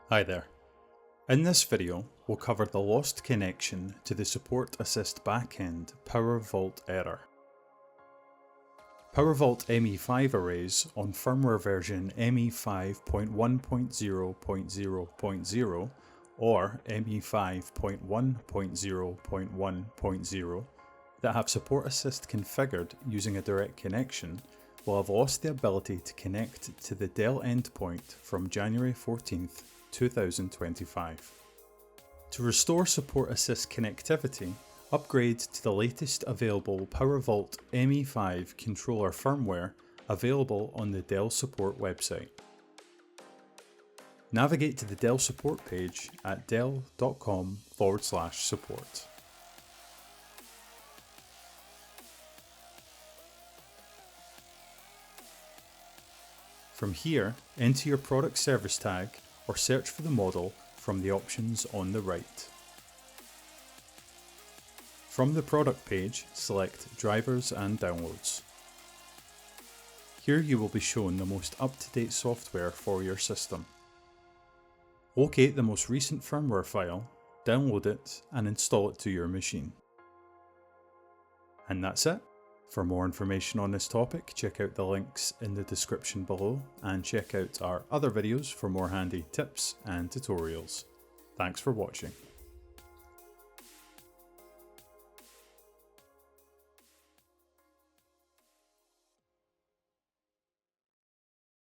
Hi there. In this video, we'll cover the lost connection to the SupportAssist backend PowerVault error. PowerVault ME5 arrays on firmware version ME5.1.0.0.0 or ME5.1.0.1.0 that have SupportAssist configured using a direct connection will have lost the ability to connect to the Dell endpoint from January 14th, 2025. To restore SupportAssist connectivity, upgrade to the latest available PowerVault ME5 controller firmware available on the Dell Support website. Navigate to the Dell Support page at dell.com/support. From here, enter your product service tag or search for the model from the options on the right. From the product page, select Drivers and Downloads. Here you will be shown the most up-to-date software for your system. Locate the most recent firmware file, download it and install it to your machine. And that's it. For more information on this topic, check out the links in the description below and check out our other videos for more handy tips and tutorials. Thanks for watching.